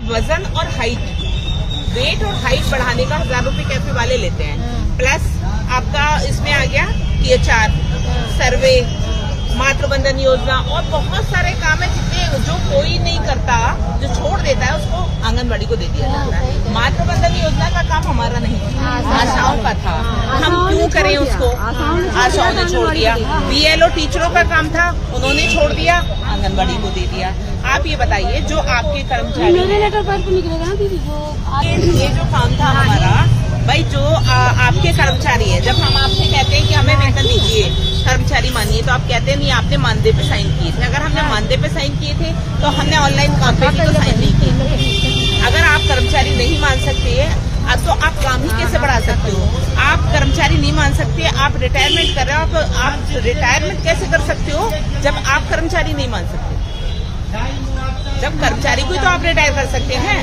वजन और height, wait और हाइट बढ़ाने का 1000 रुपए कैफे वाले लेते हैं। प्लस आपका इसमें आ गया THR, सर्वे, मातृबंधन योजना और बहुत सारे काम है जितने जो कोई नहीं करता, जो छोड़ देता है उसको आंगनबाड़ी को दे दिया जाता है। मातृबंधन योजना का काम हमारा नहीं था, आशाओं का था। हम क्यों करें उसको? आशाओं ने छोड़ दिया। BLO टीचरों का काम था, उन्होंने छोड़ दिया, आंगनबाड़ी को दे दिया। आप ये बताइए, जो आपके कर्मचारी, ये जो काम था हमारा भाई, जो आपके कर्मचारी है, जब हम आपसे कहते हैं कि हमें वेतन दीजिए, कर्मचारी मानिए, तो आप कहते हैं नहीं, आपने मानदेय पे साइन किए थे। अगर हमने मानदेय पे साइन किए थे तो हमने ऑनलाइन काम पे भी तो साइन नहीं किए। अगर आप कर्मचारी नहीं मान सकते है तो आप काम ही कैसे बढ़ा सकते हो? आप कर्मचारी नहीं मान सकते, आप रिटायरमेंट कर रहे हो, तो आप रिटायरमेंट कैसे कर सकते हो जब आप कर्मचारी नहीं मान सकते? जब कर्मचारी को ही तो आप रिटायर कर सकते हैं।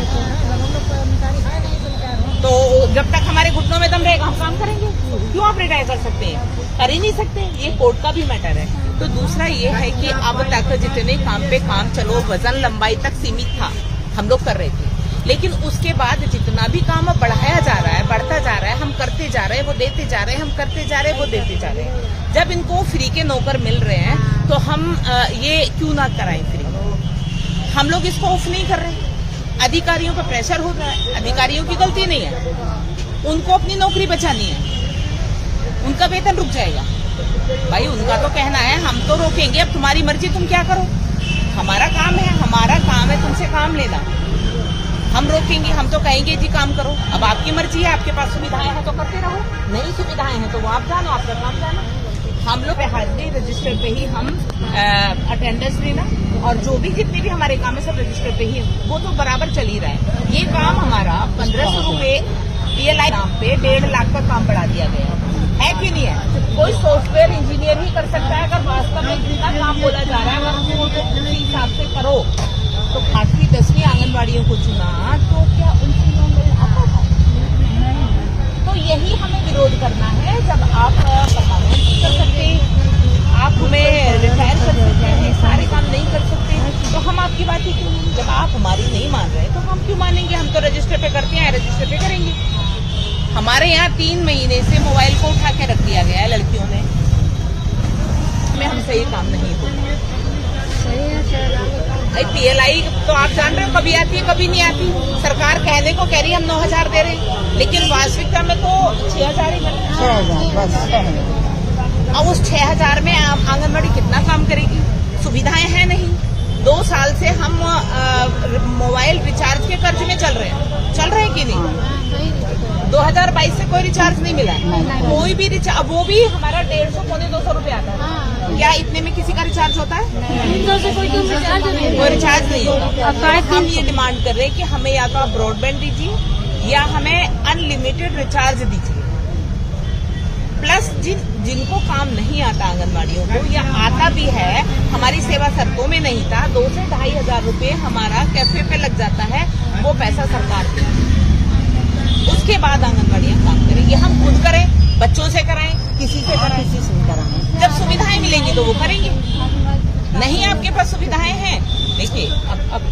तो जब तक हमारे घुटनों में दम रहेगा हम काम करेंगे। क्यों आप रिटायर कर सकते हैं? कर ही नहीं सकते। ये कोर्ट का भी मैटर है। तो दूसरा ये है कि अब तक जितने काम पे काम, चलो वजन लंबाई तक सीमित था, हम लोग कर रहे थे, लेकिन उसके बाद जितना भी काम अब बढ़ाया जा रहा है, बढ़ता जा रहा है, हम करते जा रहे हैं, वो देते जा रहे हैं, हम करते जा रहे हैं, वो देते जा रहे हैं। जब इनको फ्री के नौकर मिल रहे हैं तो हम ये क्यों ना कराएं फ्री? हम लोग इसको ऑफ नहीं कर रहे। अधिकारियों पर प्रेशर हो रहा है, अधिकारियों की गलती नहीं है, उनको अपनी नौकरी बचानी है, उनका वेतन रुक जाएगा। भाई उनका तो कहना है हम तो रोकेंगे, अब तुम्हारी मर्जी, तुम क्या करो। हमारा काम है तुमसे काम लेना। हम रोकेंगे, हम तो कहेंगे जी काम करो। अब आपकी मर्जी है, आपके पास सुविधाएं हैं तो करते रहो, नई सुविधाएं हैं तो वो आप जानो, आपका काम जानो। हम लोग हाजिरी रजिस्टर पे ही हम अटेंडेंस लेना और जो भी जितने भी हमारे काम है सब रजिस्टर पे ही, वो तो बराबर चल ही रहा है। ये काम हमारा 1500 रुपए PLI नाम पे 1.5 लाख का काम बढ़ा दिया गया है कि नहीं है? कोई सॉफ्टवेयर इंजीनियर ही कर सकता है। अगर वास्तव में जितना काम बोला जा रहा है अगर उसको उसी हिसाब से करो तो 8वीं 10वीं आंगनबाड़ियों को चुना तो क्या उनकी नौकरी आता था? तो यही हमें विरोध करना है। जब आप परमानेंट नहीं कर सकते, आप हमें रिटायर कर सकते हैं, सारे काम नहीं कर सकते, तो हम आपकी बात ही क्यों नहीं? जब आप हमारी नहीं मान रहे तो हम क्यों मानेंगे? हम तो रजिस्टर पे करते हैं, रजिस्टर पे करेंगे। हमारे यहाँ 3 महीने से मोबाइल को उठा के रख दिया गया है लड़कियों ने। हमसे ये काम नहीं होगा। PLI तो आप जान रहे हो कभी आती है कभी नहीं आती। सरकार कहने को कह रही है हम 9000 दे रहे हैं, लेकिन वास्तविकता में तो 6000 ही मिलता है। अब उस 6000 में आंगनबाड़ी कितना काम करेगी? सुविधाएं हैं नहीं। 2 साल से हम मोबाइल रिचार्ज के कर्ज में चल रहे हैं कि नहीं? 2022 से कोई रिचार्ज नहीं मिला है, कोई भी रिचार्ज, वो भी हमारा 150 पौने 200 रुपए आता है। क्या इतने में किसी का रिचार्ज होता है? कोई रिचार्ज नहीं होता। हम ये डिमांड कर रहे हैं कि हमें या तो आप ब्रॉडबैंड दीजिए या हमें अनलिमिटेड रिचार्ज दीजिए। प्लस जिनको काम नहीं आता आंगनबाड़ियों को, या आता भी है हमारी सेवा शर्तों में नहीं था, 2 से 2,500 रुपए हमारा कैफे पे लग जाता है, वो पैसा सरकार की। उसके बाद आंगनबाड़ियां काम करें। ये हम खुद करें, बच्चों से कराएं, किसी से कराएं। जब सुविधाएं मिलेंगी तो वो करेंगे। नहीं आपके पास सुविधाएं हैं, देखिए अब